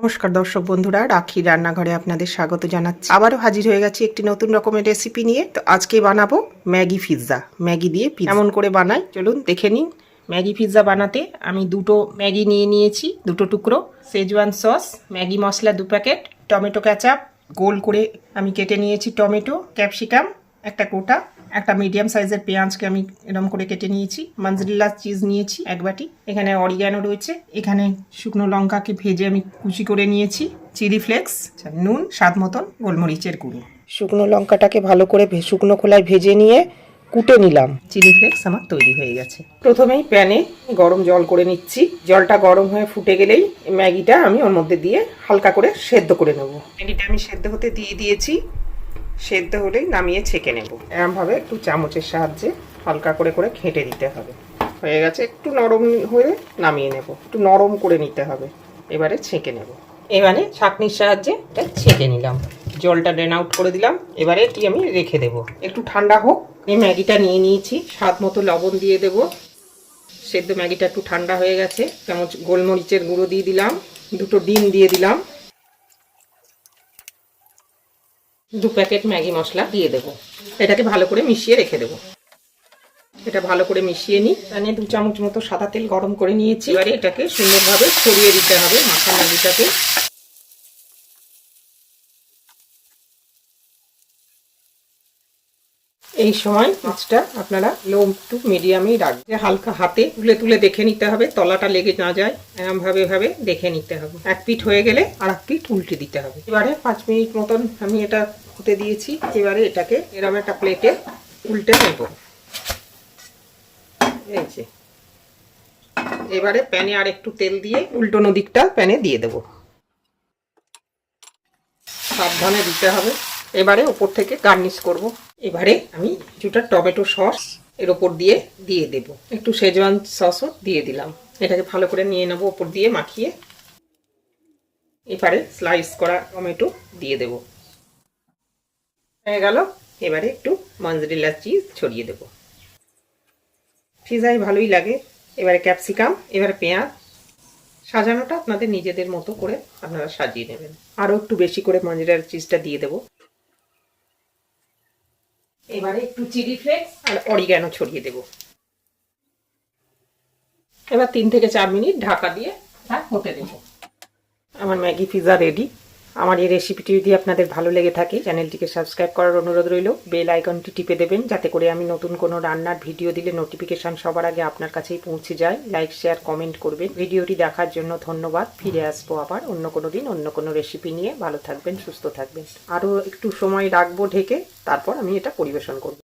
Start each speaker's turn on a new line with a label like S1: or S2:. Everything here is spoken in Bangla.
S1: নমস্কার দর্শক বন্ধুরা, রাখি রান্নাঘরে আপনাদের স্বাগত জানাচ্ছি। আবারও হাজির হয়ে গেছি একটি নতুন রকমের রেসিপি নিয়ে। তো আজকে বানাবো ম্যাগি পিৎজা। ম্যাগি দিয়ে কেমন করে বানাই চলুন দেখে নিন। ম্যাগি পিৎজা বানাতে আমি দুটো ম্যাগি নিয়ে নিয়েছি, দুটো টুকরো, শেজওয়ান সস, ম্যাগি মশলা 2 প্যাকেট, টমেটো কেচাপ গোল করে আমি কেটে নিয়েছি, টমেটো, ক্যাপসিকাম একটা গোটা, একটা মিডিয়াম সাইজের পেঁয়াজকে আমি এরকম করে কেটে নিয়েছি, মজরেলা চিজ নিয়েছি 1 বাটি, এখানে অরিগ্যানো রয়েছে, এখানে শুকনো লঙ্কাকে ভেজে আমি কুচি করে নিয়েছি, চিলি ফ্লেক্স, নুন স্বাদ মতন, গোলমরিচের গুঁড়ো। শুকনো লঙ্কাটাকে ভালো করে শুকনো খোলায় ভেজে নিয়ে কুটে নিলাম। চিলি ফ্লেক্স আমার তৈরি হয়ে গেছে। প্রথমেই প্যানে গরম জল করে নিচ্ছি। জলটা গরম হয়ে ফুটে গেলেই ম্যাগিটা আমি ওর মধ্যে দিয়ে হালকা করে সেদ্ধ করে নেব। ম্যাগিটা আমি সেদ্ধ হতে দিয়ে দিয়েছি। সেদ্ধ হলেই নামিয়ে ছেঁকে নেব। এরমভাবে একটু চামচের সাহায্যে হালকা করে করে ঘেঁটে দিতে হবে। হয়ে গেছে, একটু নরম হয়ে নামিয়ে নেব। একটু নরম করে নিতে হবে। এবারে ছেঁকে নেব। এবারে ছাঁকনির সাহায্যে এটা ছেঁকে নিলাম, জলটা ড্রেন আউট করে দিলাম। এবারে এটি আমি রেখে দেব, একটু ঠান্ডা হোক। এই ম্যাগিটা নিয়ে নিয়েছি, স্বাদ মতো লবণ দিয়ে দেব। সেদ্ধ ম্যাগিটা একটু ঠান্ডা হয়ে গেছে, চামচ গোলমরিচের গুঁড়ো দিয়ে দিলাম, দুটো ডিম দিয়ে দিলাম, 2 প্যাকেট ম্যাগি মশলা দিয়ে দেবো। এটাকে ভালো করে মিশিয়ে রেখে দেবো। এটা ভালো করে মিশিয়ে নিই। এখানে 2 চামচ মতো সাদা তেল গরম করে নিয়েছি। এবারে এটাকে সুন্দরভাবে ছড়িয়ে দিতে হবে মাখা ম্যাগিটাকে। এই সময় আঁচটা আপনারা লো টু মিডিয়ামেই রাখবেন। হালকা হাতে তুলে তুলে দেখে নিতে হবে, তলাটা লেগে না যায়। এভাবে দেখে নিতে হবে। এক পিঠ হয়ে গেলে আর এক পিঠ উল্টে দিতে হবে। এবারে 5 মিনিট মতন আমি এটা হতে দিয়েছি। এবারে এটাকে এরকম একটা প্লেটে উল্টে নেব। এই যে, এবারে প্যানে আর একটু তেল দিয়ে উল্টোনো দিকটা প্যানে দিয়ে দেব। সাবধানে দিতে হবে। এবারে উপর থেকে গার্নিশ করব। এবারে আমি কিছুটা টমেটো সস এর উপর দিয়ে দেব। একটু শেজওয়ান সসও দিয়ে দিলাম। এটাকে ভালো করে নিয়ে নেব উপর দিয়ে মাখিয়ে। এবারে স্লাইস করা টমেটো দিয়ে দেব। হয়ে গেল। এবারে একটু মজরেলা চিজ ছড়িয়ে দেব। পিৎজায় ভালোই লাগে। এবারে ক্যাপসিকাম, এবারে পেঁয়াজ। সাজানোটা আপনাদের নিজেদের মতো করে আপনারা সাজিয়ে নেবেন। আরও একটু বেশি করে মজরেলা চিজটা দিয়ে দেব। এবারে একটু চিলি ফ্লেক্স আর অরিগ্যানো ছড়িয়ে দেব। এবার 3 থেকে 4 মিনিট ঢাকা দিয়ে হতে দেব। আমার ম্যাগি পিৎজা রেডি। আমার এই রেসিপিটি যদি আপনাদের ভালো লেগে থাকে, চ্যানেলটিকে সাবস্ক্রাইব করার অনুরোধ রইল। বেল আইকনটি টিপে দেবেন, যাতে করে আমি নতুন কোনো রান্নার ভিডিও দিলে নোটিফিকেশন সবার আগে আপনার কাছেই পৌঁছে যায়। লাইক, শেয়ার, কমেন্ট করবেন। ভিডিওটি দেখার জন্য ধন্যবাদ। ফিরে আসবো আবার অন্য কোনো দিন অন্য কোনো রেসিপি নিয়ে। ভালো থাকবেন, সুস্থ থাকবেন। আরও একটু সময় রাখবো ঢেকে, তারপর আমি এটা পরিবেশন করব।